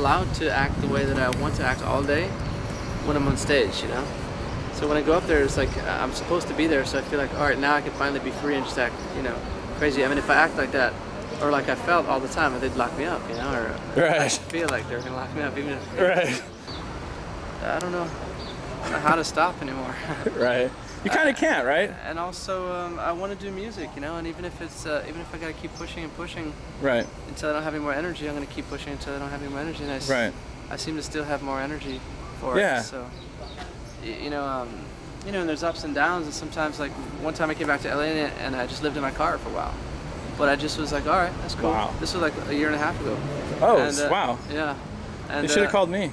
allowed to act the way that I want to act all day when I'm on stage, you know? So when I go up there, it's like I'm supposed to be there, so I feel like, all right, now I can finally be free and just act, you know, crazy. I mean, if I act like that, or like I felt all the time, they'd lock me up, you know, or right. I feel like they're gonna lock me up, even if right. I don't know how to stop anymore. Right. You kind of can't, right? And also, I want to do music, you know, and even if it's, even if I gotta keep pushing and pushing, right, until I don't have any more energy, I'm gonna keep pushing until I don't have any more energy, and I seem to still have more energy for it. So, you know, and there's ups and downs, and sometimes, like one time I came back to LA and I just lived in my car for a while, but I just was like, all right, that's cool. Wow. This was like a year and a half ago. Oh, and, wow. Yeah. And, you should have called me.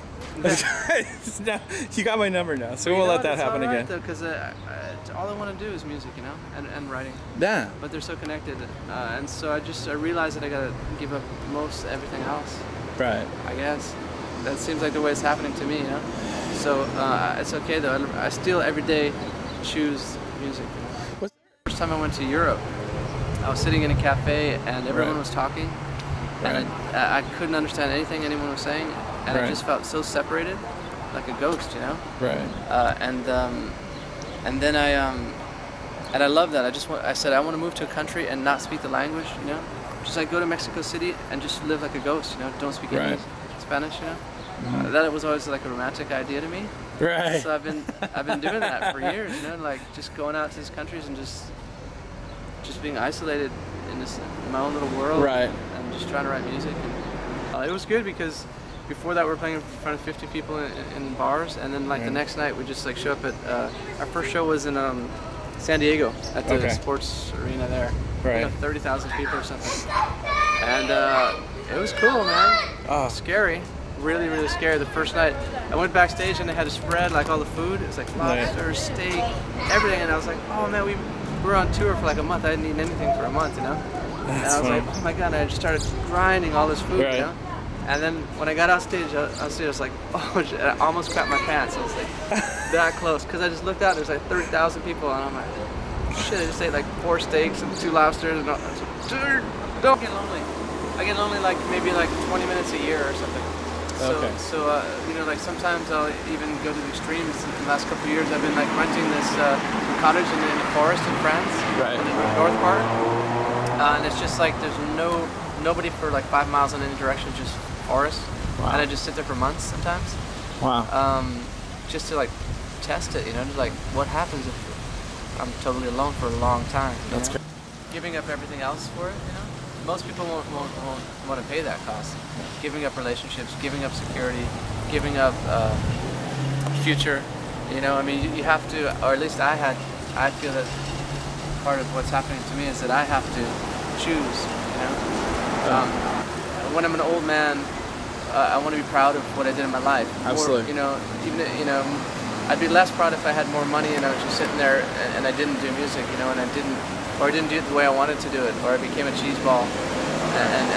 Yeah. You got my number now, so we'll let that happen again. Because all I want to do is music, you know, and writing. Yeah. But they're so connected, and so I realized that I gotta give up most everything else. Right. I guess that seems like the way it's happening to me, you know. So it's okay though. I still every day choose music. You know? What's the first time I went to Europe? I was sitting in a cafe and everyone was talking, and I couldn't understand anything anyone was saying. And I just felt so separated, like a ghost, you know. Right. And then I love that. I said I want to move to a country and not speak the language, you know. Just like go to Mexico City and just live like a ghost, you know. Don't speak English, Spanish, you know. Mm-hmm. That was always like a romantic idea to me. Right. So I've been doing that for years, you know, like just going out to these countries and just being isolated in my own little world. Right. And just trying to write music. And it was good because before that we were playing in front of 50 people in bars, and then like the next night we just like show up at our first show was in San Diego at the sports arena there. Right. You know, 30,000 people or something. And it was cool, man. Oh. Scary. Really, really scary. The first night I went backstage and they had a spread like all the food. It was like lobster, steak, everything, and I was like, oh man, we were on tour for like a month. I hadn't eaten anything for a month, you know. And I was like, oh my god, and I just started grinding all this food, you know. And then when I got out stage, I was like, oh, I almost crapped my pants. I was like that close, because I just looked out, there's like 30,000 people, and I'm like, shit, I just ate like 4 steaks and 2 lobsters, and I was like, dude, don't get lonely. I get lonely like maybe like 20 minutes a year or something. So, you know, like sometimes I'll even go to the extremes. In the last couple of years, I've been like renting this cottage in the forest in France, in the north part, and it's just like there's nobody for like 5 miles in any direction, just forest, and I just sit there for months sometimes. Wow. Just to like test it, you know, just like what happens if I'm totally alone for a long time. That's good. Giving up everything else for it, you know. Most people won't want to pay that cost. Giving up relationships, giving up security, giving up future. You know, I mean, you have to, or at least I feel that part of what's happening to me is that I have to choose. You know, when I'm an old man, I want to be proud of what I did in my life. Absolutely. Or, you know, even I'd be less proud if I had more money and I was just sitting there and I didn't do music. You know, and I didn't do it the way I wanted to do it, or I became a cheeseball and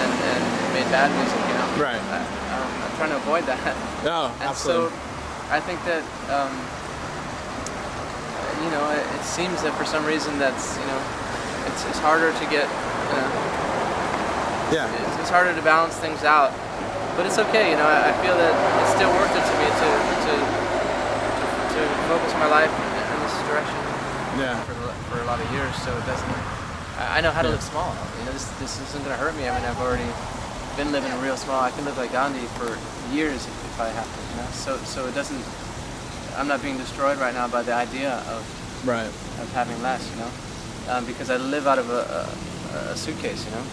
made bad music, you know? Right. I'm trying to avoid that. No, absolutely. And so I think that, you know, it seems that for some reason that's, you know, it's harder to get, it's harder to balance things out. But it's okay, you know, I feel that it's still worth it to me to focus my life in this direction. Yeah. For a lot of years, so it doesn't. I know how to live small. You know, this isn't gonna hurt me. I mean, I've already been living real small. I can live like Gandhi for years if I have to. You know, so it doesn't. I'm not being destroyed right now by the idea of having less. You know, because I live out of a suitcase. You know,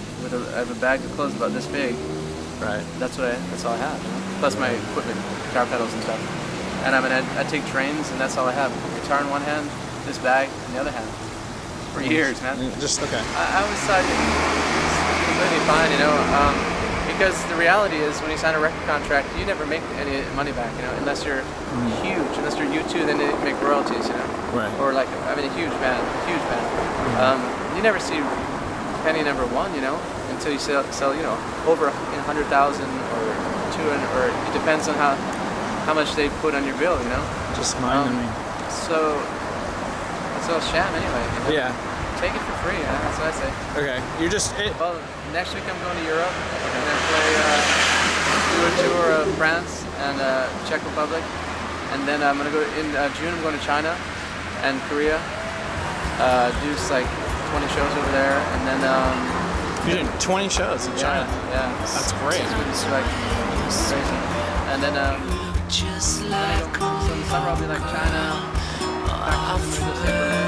I have a bag of clothes about this big. Right. That's all I have. You know? Plus my equipment, guitar pedals and stuff. And I mean, I take trains, and that's all I have. Guitar in one hand, this bag in the other hand. For years, man. Just okay. I always thought it's completely fine, you know, because the reality is when you sign a record contract, you never make any money back, you know, unless you're huge. Unless you're U2, then they make royalties, you know. Right. Or like, I mean, a huge band. You never see penny number one, you know, until you sell you know, over 100,000 or 200, or it depends on how much they put on your bill, you know. Just mind me. So. It's all sham anyway. You know? Yeah. Take it for free, yeah? That's what I say. Okay. You're just... Well, next week I'm going to Europe. I'm going to play do a tour of France and Czech Republic, and then I'm gonna go in June. I'm going to China and Korea. Do like 20 shows over there, and then you're doing 20 shows in China. Yeah, that's great. It's like crazy. And then so in the summer I'll be like China, back to Berlin.